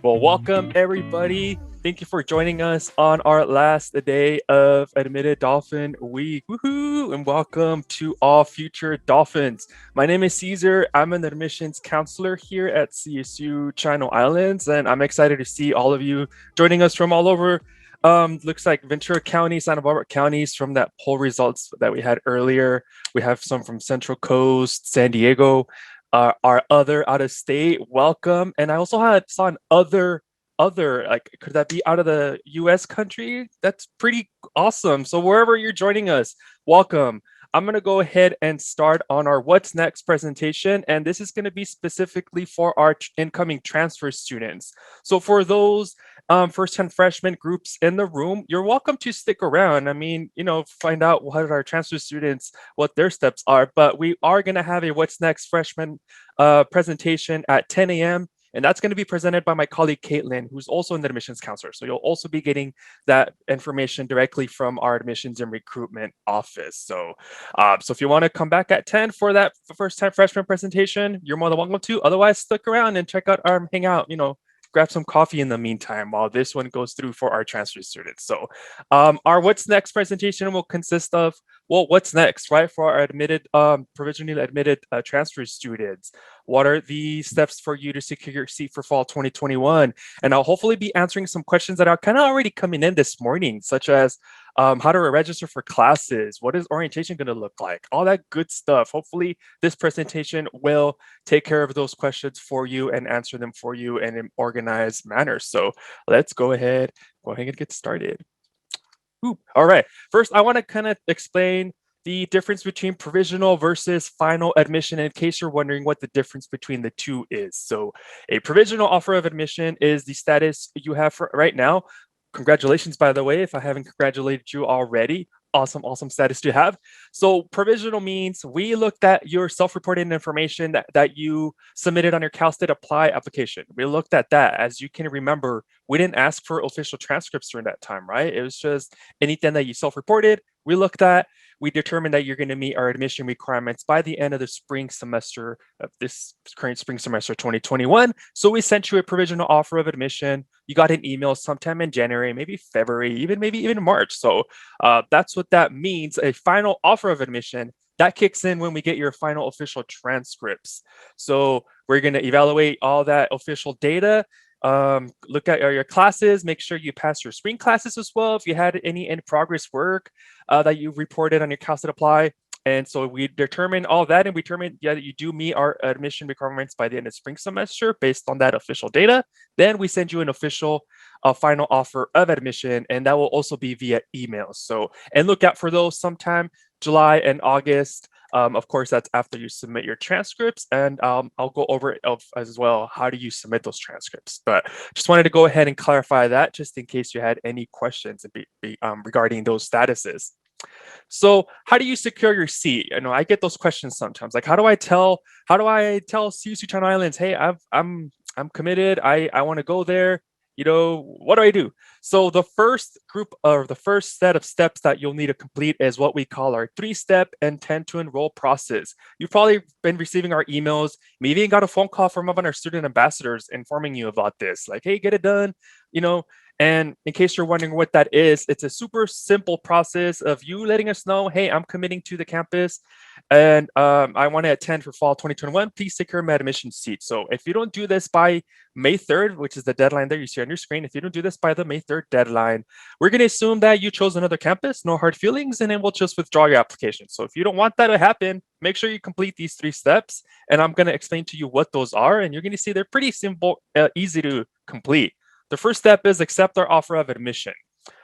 Well, welcome everybody. Thank you for joining us on our last day of Admitted Dolphin Week. Woohoo! And welcome to all future Dolphins. My name is Caesar. I'm an admissions counselor here at CSU Channel Islands, and I'm excited to see all of you joining us from all over. Looks like Ventura County, Santa Barbara counties from that poll results that we had earlier. We have some from Central Coast, San Diego, our other out of state. Welcome. And I also had saw an other like could that be out of the US country? That's pretty awesome. So wherever you're joining us, welcome. I'm going to go ahead and start on our what's next presentation, and this is going to be specifically for our incoming transfer students. So for those first-time freshman groups in the room, you're welcome to stick around. I mean, find out what our transfer students, what their steps are. But we are going to have a what's next freshman presentation at 10 a.m. And that's going to be presented by my colleague Caitlin, who's also an admissions counselor. So you'll also be getting that information directly from our admissions and recruitment office. So if you want to come back at 10 for that first-time freshman presentation, you're more than welcome to. Otherwise, stick around and check out our hangout. Grab some coffee in the meantime while this one goes through for our transfer students. So our what's next presentation will consist of, well, what's next, right? For our provisionally admitted transfer students. What are the steps for you to secure your seat for fall 2021? And I'll hopefully be answering some questions that are kind of already coming in this morning, such as how to register for classes, what is orientation going to look like, all that good stuff. Hopefully this presentation will take care of those questions for you and answer them for you in an organized manner. So let's go ahead and get started. All right, first I want to kind of explain the difference between provisional versus final admission in case you're wondering what the difference between the two is. So a provisional offer of admission is the status you have for right now. Congratulations, by the way, if I haven't congratulated you already. Awesome status to have. So provisional means we looked at your self-reported information that you submitted on your Cal State Apply application. We looked at that. As you can remember, we didn't ask for official transcripts during that time, right? It was just anything that you self-reported, we looked at. We determined that you're going to meet our admission requirements by the end of the spring semester of this current spring semester 2021. So we sent you a provisional offer of admission. You got an email sometime in January, maybe February, maybe even March. So that's what that means. A final offer of admission that kicks in when we get your final official transcripts. So we're going to evaluate all that official data. Look at your classes, make sure you pass your spring classes as well. If you had any in-progress work that you reported on your Cal State Apply. And so we determine all that, and we determine that you do meet our admission requirements by the end of spring semester based on that official data. Then we send you an official final offer of admission, and that will also be via email. So, and look out for those sometime July and August. Of course, that's after you submit your transcripts, and I'll go over it as well. How do you submit those transcripts? But just wanted to go ahead and clarify that just in case you had any questions regarding those statuses. So how do you secure your seat? I get those questions sometimes. Like, how do I tell CSU Channel Islands, hey, I'm committed. I want to go there. What do I do? So the first group or the first set of steps that you'll need to complete is what we call our 3-step intent to enroll process. You've probably been receiving our emails, maybe even got a phone call from one of our student ambassadors informing you about this, like, hey, get it done, And in case you're wondering what that is, it's a super simple process of you letting us know, hey, I'm committing to the campus and I want to attend for fall 2021. Please secure my admission seat. So if you don't do this by May 3rd, which is the deadline there you see on your screen, if you don't do this by the May 3rd deadline, we're going to assume that you chose another campus, no hard feelings, and then we'll just withdraw your application. So if you don't want that to happen, make sure you complete these 3 steps, and I'm going to explain to you what those are, and you're going to see they're pretty simple, easy to complete. The first step is accept our offer of admission.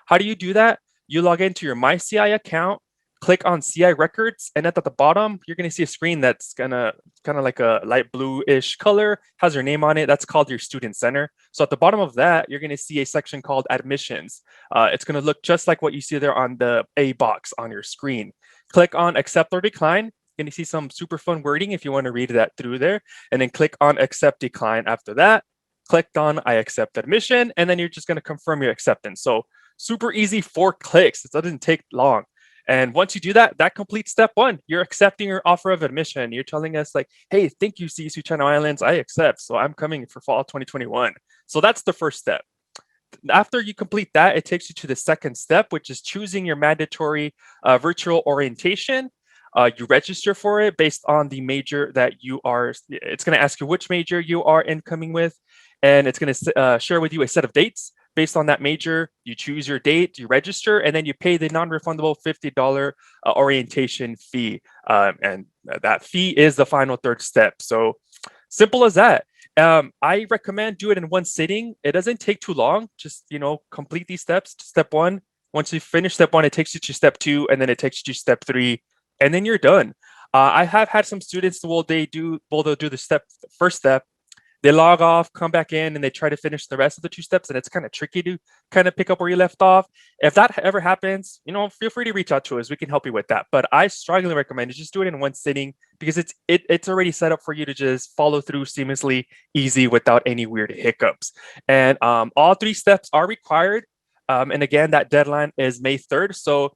How do you do that? You log into your MyCI account, click on CI records, and at the bottom, you're going to see a screen that's kind of like a light blue-ish color, has your name on it. That's called your student center. So at the bottom of that, you're going to see a section called admissions. It's going to look just like what you see there on the A box on your screen. Click on accept or decline. You're going to see some super fun wording if you want to read that through there, and then click on accept decline after that. Clicked on I accept admission, and then you're just going to confirm your acceptance. So super easy, 4 clicks. It doesn't take long. And once you do that, that completes step one. You're accepting your offer of admission. You're telling us like, hey, thank you, CSU Channel Islands. I accept. So I'm coming for fall 2021. So that's the first step. After you complete that, it takes you to the second step, which is choosing your mandatory virtual orientation. You register for it based on the major that you are. It's going to ask you which major you are incoming with, and it's going to share with you a set of dates. Based on that major, you choose your date, you register, and then you pay the non-refundable $50 orientation fee. And that fee is the final third step. So simple as that. I recommend do it in one sitting. It doesn't take too long. Just complete these steps. Step one. Once you finish step one, it takes you to step two, and then it takes you to step three, and then you're done. I have had some students. They'll do the first step. They log off, come back in, and they try to finish the rest of the two steps, and it's kind of tricky to kind of pick up where you left off. If that ever happens, feel free to reach out to us. We can help you with that. But I strongly recommend you just do it in one sitting because it's already set up for you to just follow through seamlessly, easy, without any weird hiccups. And all three steps are required. And again, that deadline is May 3rd. So,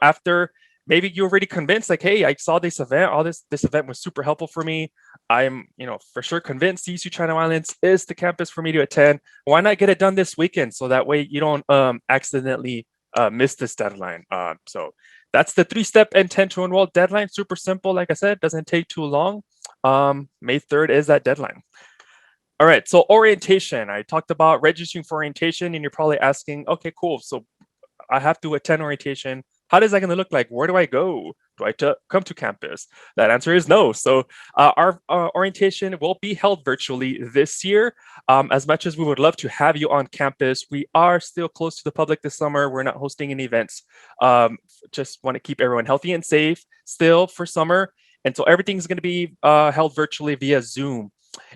after maybe you're already convinced, like, hey, I saw this event, this event was super helpful for me. I'm, for sure convinced CSU Channel Islands is the campus for me to attend. Why not get it done this weekend so that way you don't accidentally miss this deadline? So that's the 3-step intent to enroll deadline. Super simple. Like I said, doesn't take too long. May 3rd is that deadline. All right, so orientation. I talked about registering for orientation, and you're probably asking, okay, cool. So I have to attend orientation. How is that going to look like? Where do I go? Do I come to campus? That answer is no. So our orientation will be held virtually this year. As much as we would love to have you on campus, we are still closed to the public this summer. We're not hosting any events. Just want to keep everyone healthy and safe still for summer. And so everything's going to be held virtually via Zoom.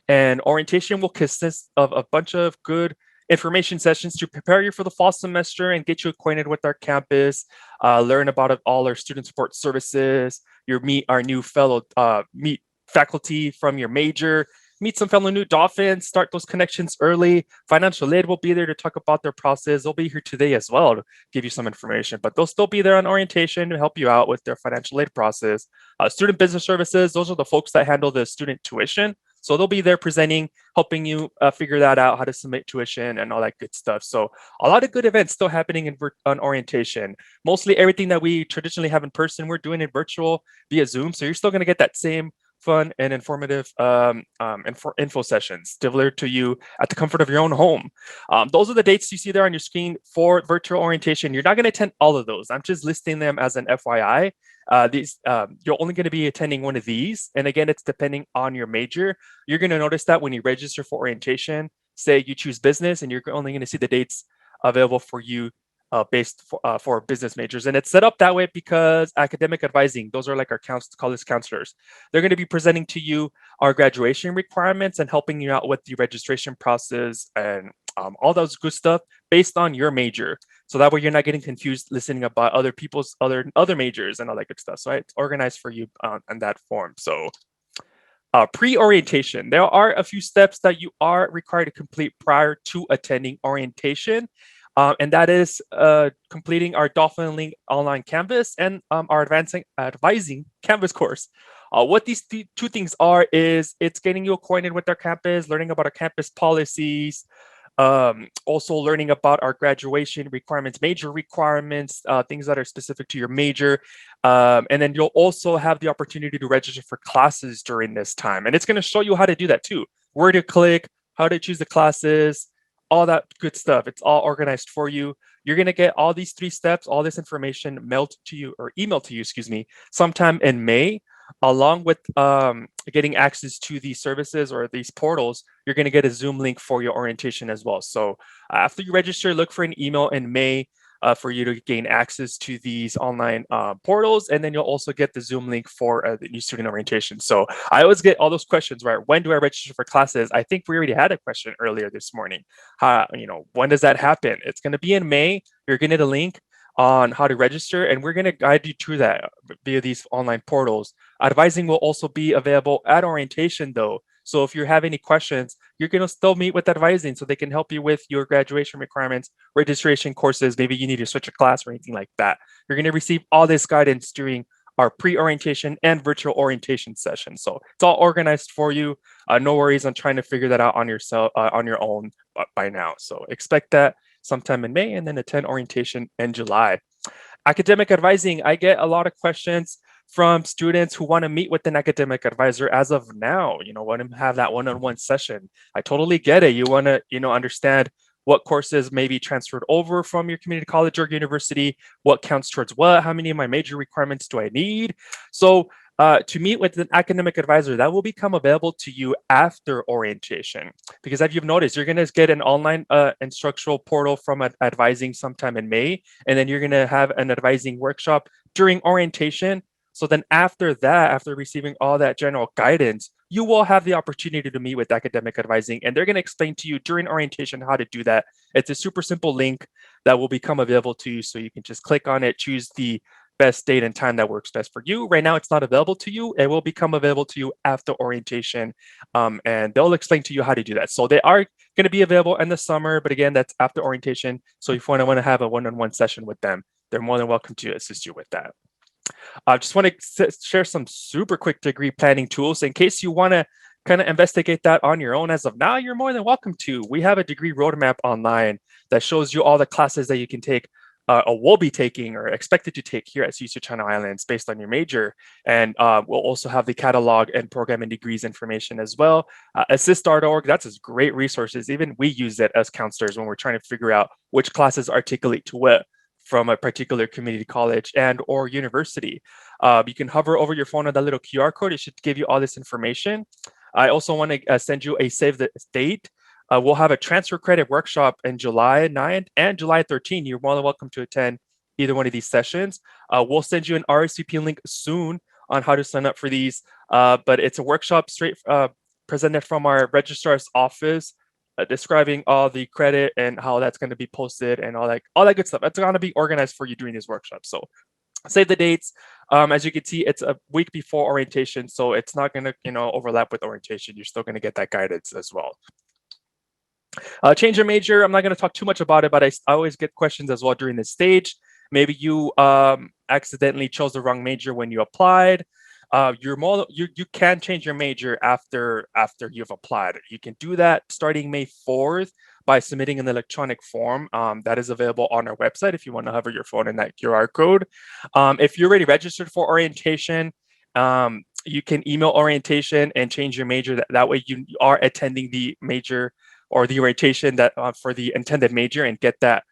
And orientation will consist of a bunch of good information sessions to prepare you for the fall semester and get you acquainted with our campus, learn about all our student support services, meet our new meet faculty from your major, meet some fellow new Dolphins, start those connections early. Financial aid will be there to talk about their process. They'll be here today as well to give you some information, but they'll still be there on orientation to help you out with their financial aid process. Student business services, those are the folks that handle the student tuition. So they'll be there presenting, helping you figure that out, how to submit tuition and all that good stuff. So a lot of good events still happening on orientation. Mostly everything that we traditionally have in person, we're doing it virtual via Zoom. So you're still going to get that same fun and informative info sessions delivered to you at the comfort of your own home. Those are the dates you see there on your screen for virtual orientation. You're not going to attend all of those. I'm just listing them as an FYI. You're only going to be attending one of these. And again, it's depending on your major. You're going to notice that when you register for orientation, say you choose business, and you're only going to see the dates available for you based for business majors. And it's set up that way because academic advising, those are like our college counselors. They're going to be presenting to you our graduation requirements and helping you out with the registration process and all those good stuff based on your major. So that way you're not getting confused listening about other people's other majors and all that good stuff. So it's organized for you in that form. So pre-orientation, there are a few steps that you are required to complete prior to attending orientation. And that is completing our Dolphin Link online canvas and our advising canvas course. What these two things are is it's getting you acquainted with our campus, learning about our campus policies, also learning about our graduation requirements, major requirements, things that are specific to your major. And then you'll also have the opportunity to register for classes during this time. And it's going to show you how to do that too, where to click, how to choose the classes, all that good stuff. It's all organized for you. You're going to get all these 3 steps, all this information mailed to you or emailed to you, sometime in May, along with getting access to these services or these portals. You're going to get a Zoom link for your orientation as well. So after you register, look for an email in May for you to gain access to these online portals. And then you'll also get the Zoom link for the new student orientation. So I always get all those questions, right? When do I register for classes? I think we already had a question earlier this morning. When does that happen? It's going to be in May. You're going to get a link on how to register, and we're going to guide you through that via these online portals. Advising will also be available at orientation though. So if you have any questions, you're going to still meet with advising so they can help you with your graduation requirements, registration courses. Maybe you need to switch a class or anything like that. You're going to receive all this guidance during our pre-orientation and virtual orientation session. So it's all organized for you. No worries on trying to figure that out on yourself on your own by now. So expect that sometime in May and then attend orientation in July. Academic advising, I get a lot of questions from students who want to meet with an academic advisor as of now, want to have that one-on-one session. I totally get it. You want to, understand what courses may be transferred over from your community college or university, what counts towards what, how many of my major requirements do I need? So to meet with an academic advisor, that will become available to you after orientation. Because as you've noticed, you're going to get an online instructional portal from advising sometime in May, and then you're going to have an advising workshop during orientation. So then after that, after receiving all that general guidance, you will have the opportunity to meet with academic advising, and they're going to explain to you during orientation how to do that. It's a super simple link that will become available to you. So you can just click on it, choose the best date and time that works best for you. Right now, it's not available to you. It will become available to you after orientation, and they'll explain to you how to do that. So they are going to be available in the summer, but again, that's after orientation. So if you want to have a one-on-one session with them, they're more than welcome to assist you with that. I just want to share some super quick degree planning tools in case you want to kind of investigate that on your own. As of now, you're more than welcome to. We have a degree roadmap online that shows you all the classes that you can take or will be taking or expected to take here at CSU Channel Islands based on your major. And we'll also have the catalog and program and degrees information as well. Assist.org, that's a great resources. Even we use it as counselors when we're trying to figure out which classes articulate to what from a particular community college and or university. You can hover over your phone on that little QR code. It should give you all this information. I also want to send you a save the date. We'll have a transfer credit workshop in July 9th and July 13th. You're more than welcome to attend either one of these sessions. We'll send you an RSVP link soon on how to sign up for these, but it's a workshop straight presented from our registrar's office, describing all the credit and how that's going to be posted and all that good stuff. It's going to be organized for you during these workshops. So save the dates. As you can see, it's a week before orientation, so it's not going to overlap with orientation. You're still going to get that guidance as well. Change your major. I'm not going to talk too much about it, but I always get questions as well during this stage. Maybe you accidentally chose the wrong major when you applied. You can change your major after you've applied. You can do that starting May 4th by submitting an electronic form that is available on our website if you want to hover your phone in that QR code. If you're already registered for orientation, you can email orientation and change your major. That way you are attending the major or the orientation that for the intended major and get that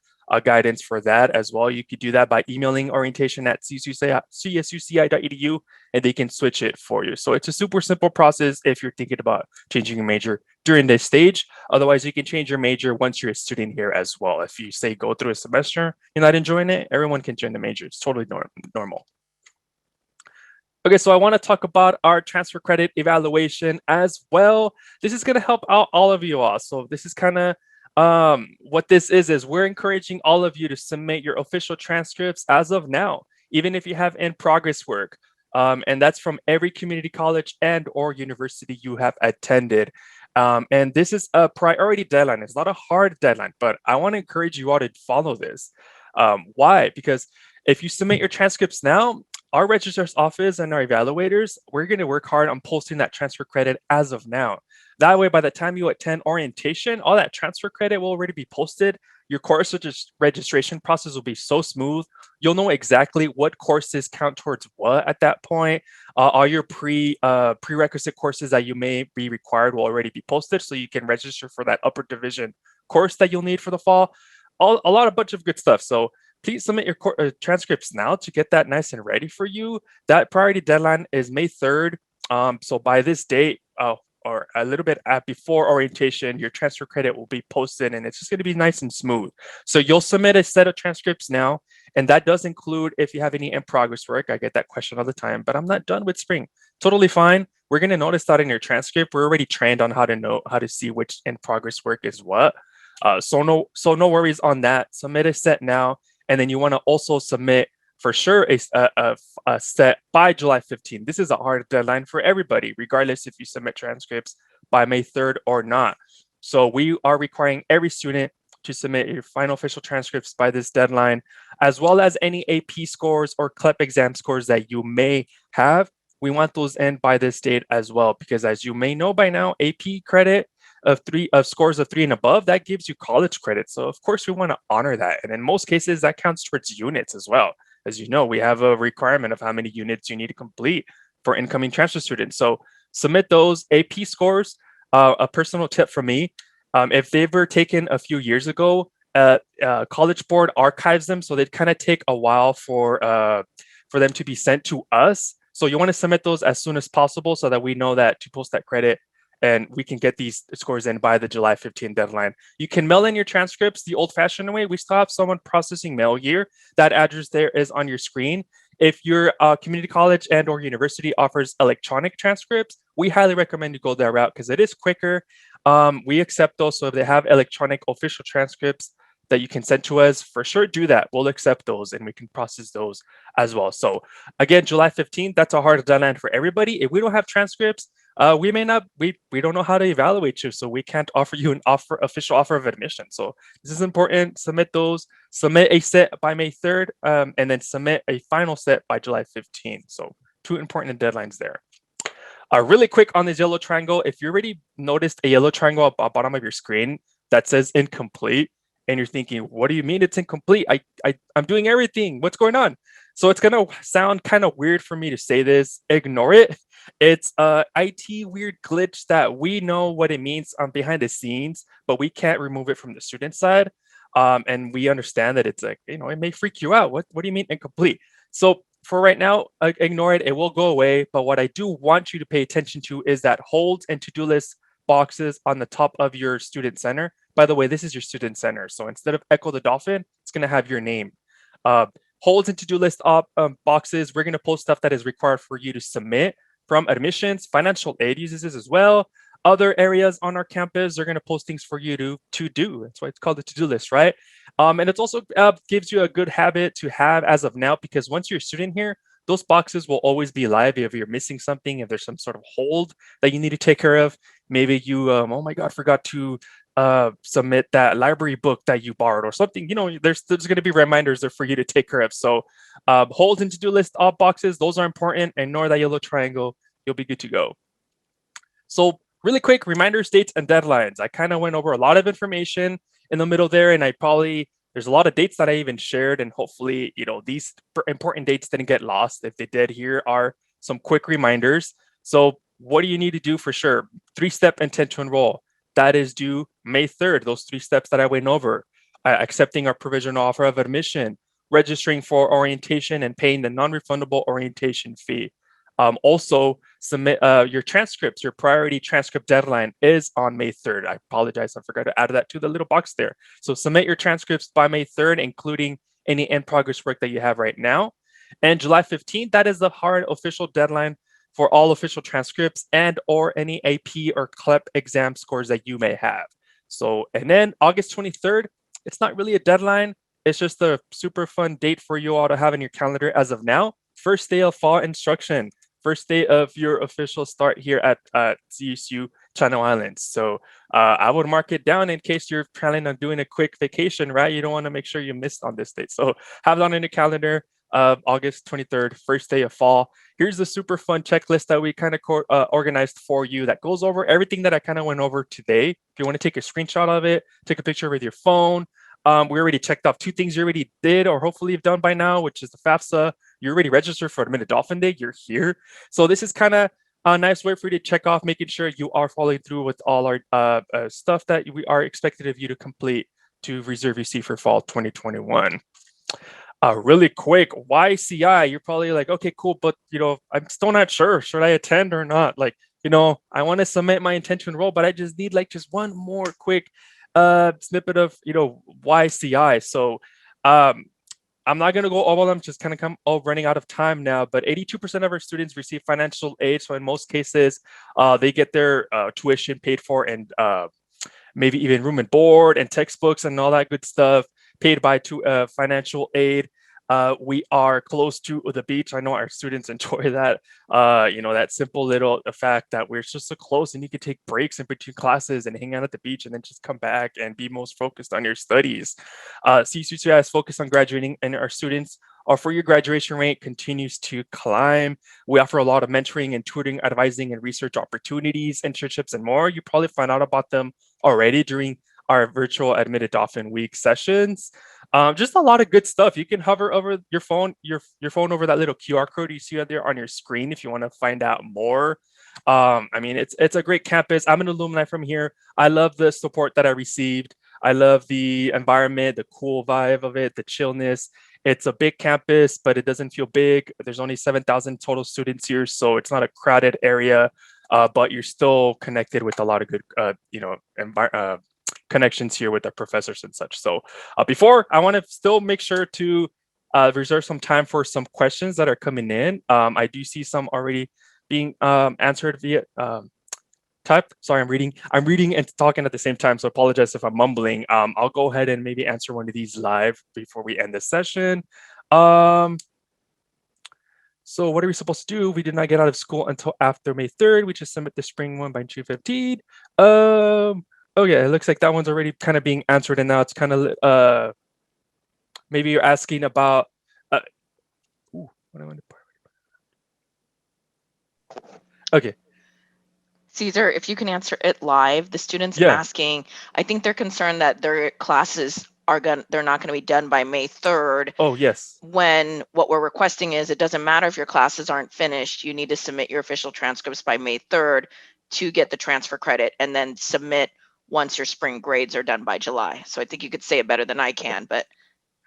guidance for that as well. You could do that by emailing orientation at csuci.edu and they can switch it for you. So it's a super simple process if you're thinking about changing your major during this stage. Otherwise, you can change your major once you're a student here as well. If you say go through a semester, you're not enjoying it, everyone can join the major. It's totally normal. Okay, so I want to talk about our transfer credit evaluation as well. This is going to help out all of you all. So this is kind of what this is we're encouraging all of you to submit your official transcripts as of now, even if you have in progress work. And that's from every community college and or university you have attended. And this is a priority deadline. It's not a hard deadline, but I want to encourage you all to follow this. Why? Because if you submit your transcripts now, our registrar's office and our evaluators, we're going to work hard on posting that transfer credit as of now. That way, by the time you attend orientation, all that transfer credit will already be posted. Your course registration process will be so smooth. You'll know exactly what courses count towards what at that point. All your prerequisite courses that you may be required will already be posted, so you can register for that upper division course that you'll need for the fall. A bunch of good stuff. So please submit your transcripts now to get that nice and ready for you. That priority deadline is May 3rd. So by this date, or a little bit before orientation, your transfer credit will be posted and it's just going to be nice and smooth. So you'll submit a set of transcripts now, and that does include if you have any in progress work. I get that question all the time, but I'm not done with spring. Totally fine. We're going to notice that in your transcript. We're already trained on how to see which in progress work is what. So no worries on that. Submit a set now. And then you want to also submit for sure a set by July 15th. This is a hard deadline for everybody, regardless if you submit transcripts by May 3rd or not. So we are requiring every student to submit your final official transcripts by this deadline, as well as any AP scores or CLEP exam scores that you may have. We want those in by this date as well, because as you may know by now, AP credit of scores of 3 and above, that gives you college credit. So of course we want to honor that. And in most cases, that counts towards units as well. As you know, we have a requirement of how many units you need to complete for incoming transfer students. So submit those AP scores. A personal tip from me, if they were taken a few years ago, College Board archives them, so they'd kind of take a while for them to be sent to us. So you want to submit those as soon as possible so that we know that to post that credit and we can get these scores in by the July 15 deadline. You can mail in your transcripts the old-fashioned way. We still have someone processing mail here. That address there is on your screen. If your community college and or university offers electronic transcripts, we highly recommend you go that route because it is quicker. We accept those. So if they have electronic official transcripts that you can send to us, for sure do that. We'll accept those and we can process those as well. So again, July 15th, that's a hard deadline for everybody. If we don't have transcripts, we may not, we don't know how to evaluate you. So we can't offer you an official offer of admission. So this is important. Submit those, submit a set by May 3rd, and then submit a final set by July 15th. So 2 important deadlines there. Really quick on this yellow triangle, if you already noticed a yellow triangle at the bottom of your screen that says incomplete, and you're thinking, what do you mean it's incomplete? I'm doing everything. What's going on? So it's gonna sound kind of weird for me to say this. Ignore it. It's a IT weird glitch that we know what it means behind the scenes, but we can't remove it from the student side. And we understand that it's like, it may freak you out. What do you mean incomplete? So for right now, ignore it. It will go away. But what I do want you to pay attention to is that holds and to-do list boxes on the top of your student center. By the way, this is your student center. So instead of Echo the Dolphin, it's going to have your name. Holds and to-do list boxes, we're going to post stuff that is required for you to submit from admissions. Financial aid uses this as well. Other areas on our campus, they're going to post things for you to do. That's why it's called the to-do list, right? And it also gives you a good habit to have as of now, because once you're a student here, those boxes will always be live. If you're missing something, if there's some sort of hold that you need to take care of, maybe you, oh my God, forgot to submit that library book that you borrowed or something, there's going to be reminders there for you to take care of. So hold and to-do list boxes, those are important. Ignore that yellow triangle, you'll be good to go. So really quick, reminders, dates, and deadlines. I kind of went over a lot of information in the middle there, and there's a lot of dates that I even shared, and hopefully, these important dates didn't get lost. If they did, here are some quick reminders. So what do you need to do for sure? 3-step intent to enroll. That is due May 3rd, those 3 steps that I went over. Accepting our provisional offer of admission, registering for orientation, and paying the non-refundable orientation fee. Also, submit your transcripts. Your priority transcript deadline is on May 3rd. I apologize, I forgot to add that to the little box there. So submit your transcripts by May 3rd, including any in-progress work that you have right now. And July 15th, that is the hard official deadline for all official transcripts and or any AP or CLEP exam scores that you may have. So, and then August 23rd, it's not really a deadline. It's just a super fun date for you all to have in your calendar as of now. First day of fall instruction. First day of your official start here at CSU Channel Islands. So I would mark it down in case you're planning on doing a quick vacation, right? You don't want to make sure you missed on this date. So have it on in your calendar. August 23rd, first day of fall. Here's the super fun checklist that we kind of organized for you that goes over everything that I kind of went over today. If you want to take a screenshot of it, take a picture with your phone. We already checked off 2 things you already did or hopefully you've done by now, which is the FAFSA. You're already registered for Admitted Dolphin Day. You're here. So this is kind of a nice way for you to check off, making sure you are following through with all our stuff that we are expected of you to complete to reserve your seat for fall 2021. Really quick, YCI, you're probably like, okay, cool, but I'm still not sure. Should I attend or not? Like, I want to submit my intent to enroll, but I just need like just one more quick snippet of YCI. So I'm not going to go all of them, just kind of running out of time now, but 82% of our students receive financial aid. So in most cases, they get their tuition paid for and maybe even room and board and textbooks and all that good stuff paid by financial aid. We are close to the beach. I know our students enjoy that. That simple little fact that we're just so close, and you can take breaks in between classes and hang out at the beach, and then just come back and be most focused on your studies. CCCI is focused on graduating, and our students. Our four-year graduation rate continues to climb. We offer a lot of mentoring and tutoring, advising, and research opportunities, internships, and more. You probably find out about them already during our virtual Admitted Dolphin Week sessions. Just a lot of good stuff. You can hover over your phone, your phone over that little QR code you see out there on your screen if you want to find out more. It's a great campus. I'm an alumni from here. I love the support that I received. I love the environment, the cool vibe of it, the chillness. It's a big campus, but it doesn't feel big. There's only 7,000 total students here, so it's not a crowded area. But you're still connected with a lot of good, connections here with the professors and such. So before, I want to still make sure to reserve some time for some questions that are coming in. I do see some already being answered via type. Sorry, I'm reading and talking at the same time, so apologize if I'm mumbling. I'll go ahead and maybe answer one of these live before we end the session. So what are we supposed to do? We did not get out of school until after May 3rd. We just submit the spring one by June 15th. Oh yeah, it looks like that one's already kind of being answered, and now it's kind of maybe you're asking about what I want to. Okay. Caesar, if you can answer it live, the students Yeah. asking, I think they're concerned that their classes they're not going to be done by May 3rd. Oh, yes. When what we're requesting is it doesn't matter if your classes aren't finished, you need to submit your official transcripts by May 3rd to get the transfer credit, and then submit once your spring grades are done by July. So I think you could say it better than I can, but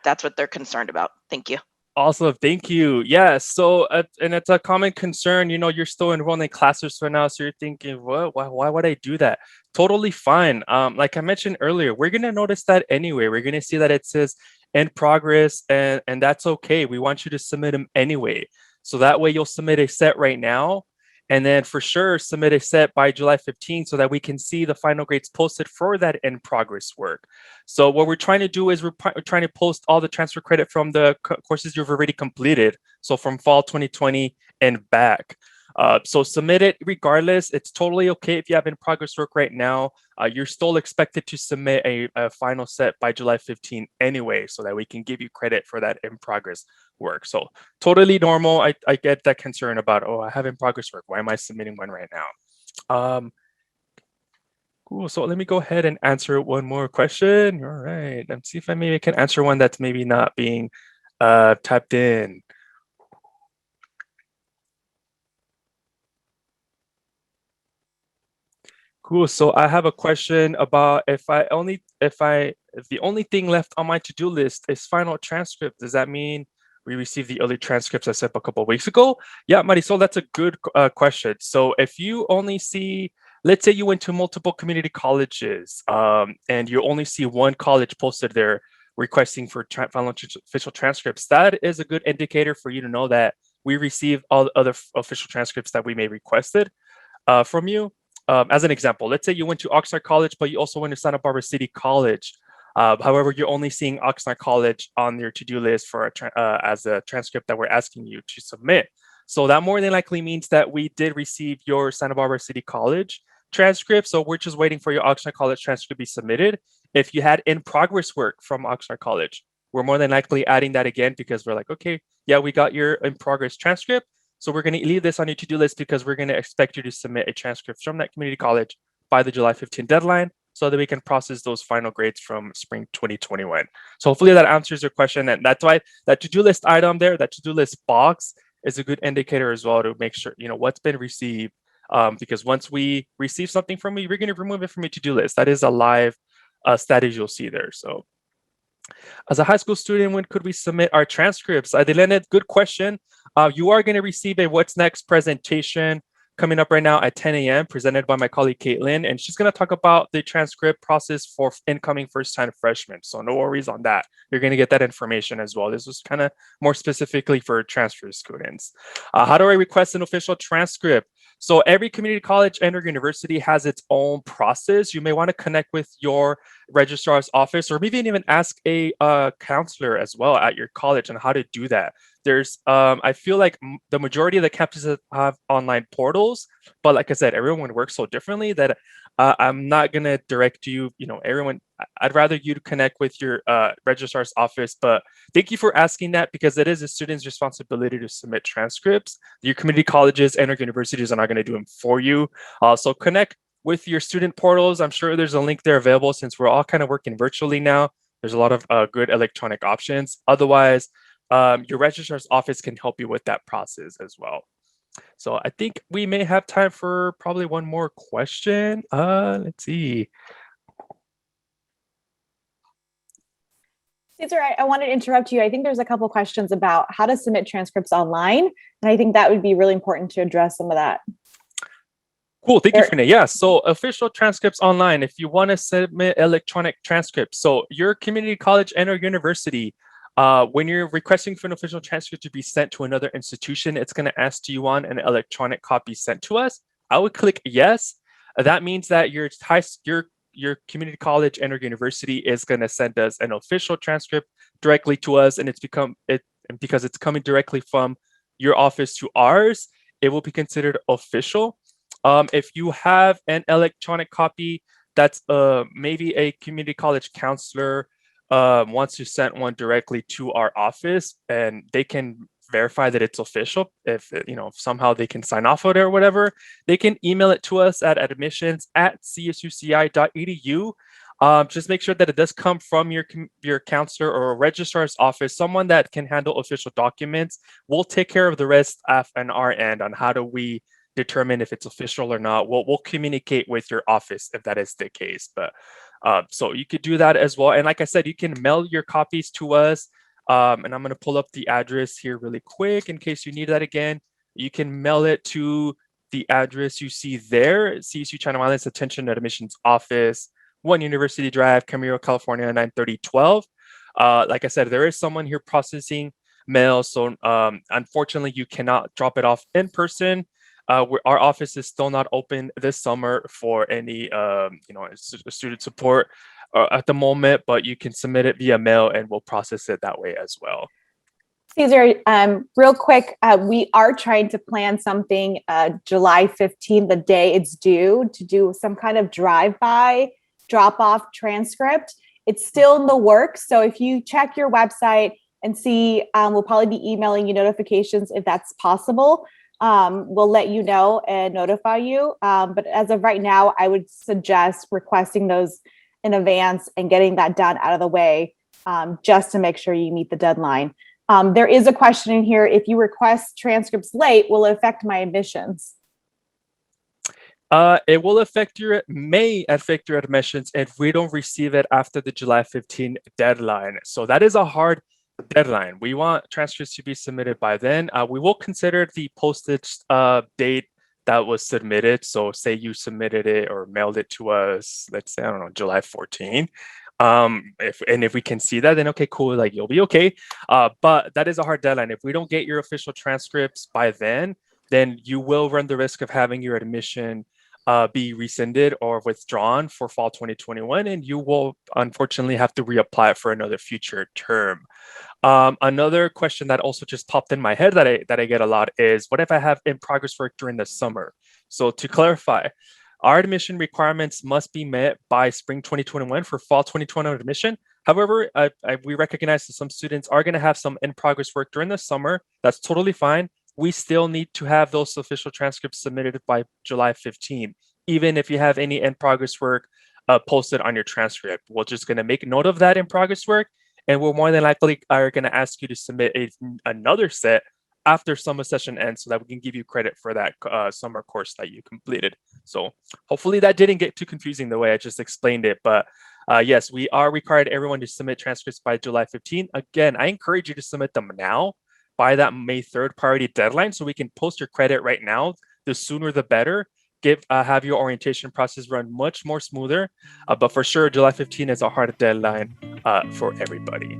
that's what they're concerned about. Thank you. Awesome, thank you. Yeah, so and it's a common concern. You're still enrolling in classes for now, so you're thinking, what? Why would I do that? Totally fine. Like I mentioned earlier, we're gonna notice that anyway. We're gonna see that it says in progress, and that's okay. We want you to submit them anyway, so that way you'll submit a set right now, and then for sure submit a set by July 15th, so that we can see the final grades posted for that in progress work. So what we're trying to do is we're trying to post all the transfer credit from the courses you've already completed. So from fall 2020 and back. So submit it regardless. It's totally okay if you have in progress work right now. You're still expected to submit a final set by July 15 anyway, so that we can give you credit for that in progress work. So totally normal. I get that concern about, oh, I have in progress work. Why am I submitting one right now? Cool. So let me go ahead and answer one more question. All right. Let's see if I maybe can answer one that's maybe not being typed in. Cool. So I have a question about if the only thing left on my to-do list is final transcript, does that mean we received the early transcripts I sent a couple of weeks ago? Yeah, Marisol, that's a good question. So if you only see, let's say you went to multiple community colleges and you only see one college posted there requesting for final official transcripts, that is a good indicator for you to know that we received all the other official transcripts that we may requested from you. As an example, let's say you went to Oxnard College, but you also went to Santa Barbara City College. However, you're only seeing Oxnard College on your to-do list for as a transcript that we're asking you to submit. So that more than likely means that we did receive your Santa Barbara City College transcript. So we're just waiting for your Oxnard College transcript to be submitted. If you had in progress work from Oxnard College, we're more than likely adding that again because we're like, okay, yeah, we got your in progress transcript. So we're going to leave this on your to-do list because we're going to expect you to submit a transcript from that community college by the July 15 deadline so that we can process those final grades from spring 2021. So hopefully that answers your question. And that's why that to-do list item there, that to-do list box is a good indicator as well to make sure, what's been received. Because once we receive something from you, we're going to remove it from your to-do list. That is a live status you'll see there. So as a high school student, when could we submit our transcripts? Adelene, good question. You are going to receive a What's Next presentation coming up right now at 10 a.m. presented by my colleague Caitlin, and she's going to talk about the transcript process for incoming first-time freshmen. So no worries on that. You're going to get that information as well. This was kind of more specifically for transfer students. How do I request an official transcript? So every community college and or university has its own process. You may want to connect with your registrar's office, or maybe even ask a counselor as well at your college on how to do that. There's, I feel like the majority of the campuses have online portals, but like I said, everyone works so differently that I'm not gonna direct you. Everyone. I'd rather you to connect with your registrar's office. But thank you for asking that, because it is a student's responsibility to submit transcripts. Your community colleges and or universities are not going to do them for you. So connect with your student portals. I'm sure there's a link there available, since we're all kind of working virtually now. There's a lot of good electronic options. Otherwise, your registrar's office can help you with that process as well. So I think we may have time for probably one more question. Let's see. Cesar, I wanted to interrupt you. I think there's a couple questions about how to submit transcripts online, and I think that would be really important to address some of that. Cool, thank you, Fernay. Yeah, so official transcripts online. If you want to submit electronic transcripts, so your community college and or university, when you're requesting for an official transcript to be sent to another institution, it's going to ask, do you want an electronic copy sent to us? I would click yes. That means that your community college and or university is going to send us an official transcript directly to us, and because it's coming directly from your office to ours, it will be considered official. If you have an electronic copy, that's maybe a community college counselor wants to send one directly to our office, and they can verify that it's official. If somehow they can sign off on it or whatever, they can email it to us at admissions@csuci.edu. Just make sure that it does come from your counselor or registrar's office, someone that can handle official documents. We'll take care of the rest on our end on how do we determine if it's official or not. We'll communicate with your office if that is the case. But so you could do that as well. And like I said, you can mail your copies to us. And I'm going to pull up the address here really quick in case you need that again. You can mail it to the address you see there, CSU Channel Islands Attention and Admissions Office, 1 University Drive, Camarillo, California, 93012. Like I said, there is someone here processing mail. So unfortunately, you cannot drop it off in person. Our office is still not open this summer for any student support at the moment, but you can submit it via mail and we'll process it that way as well. Cesar, real quick, we are trying to plan something July 15th, the day it's due, to do some kind of drive-by drop-off transcript. It's still in the works, so if you check your website and see, we'll probably be emailing you notifications if that's possible. We'll let you know and notify you. But as of right now, I would suggest requesting those in advance and getting that done out of the way, just to make sure you meet the deadline. There is a question in here: if you request transcripts late, will it affect my admissions? It may affect your admissions if we don't receive it after the July 15 deadline. So that is a hard deadline. We want transcripts to be submitted by then. We will consider the postage date that was submitted. So say you submitted it or mailed it to us, let's say, I don't know, July 14. If we can see that, then okay, cool, like you'll be okay. But that is a hard deadline. If we don't get your official transcripts by then you will run the risk of having your admission be rescinded or withdrawn for fall 2021, and you will unfortunately have to reapply for another future term. Another question that also just popped in my head that I get a lot is, what if I have in progress work during the summer? So to clarify, our admission requirements must be met by spring 2021 for fall 2021 admission. However, we recognize that some students are going to have some in progress work during the summer. That's totally fine. We still need to have those official transcripts submitted by July 15, even if you have any in progress work posted on your transcript. We're just going to make note of that in progress work, and we're more than likely are going to ask you to submit another set after summer session ends so that we can give you credit for that summer course that you completed. So hopefully that didn't get too confusing the way I just explained it. But yes, we are required everyone to submit transcripts by July 15. Again, I encourage you to submit them now by that May 3rd priority deadline so we can post your credit right now. The sooner the better. Have your orientation process run much more smoother. But for sure, July 15 is a hard deadline for everybody.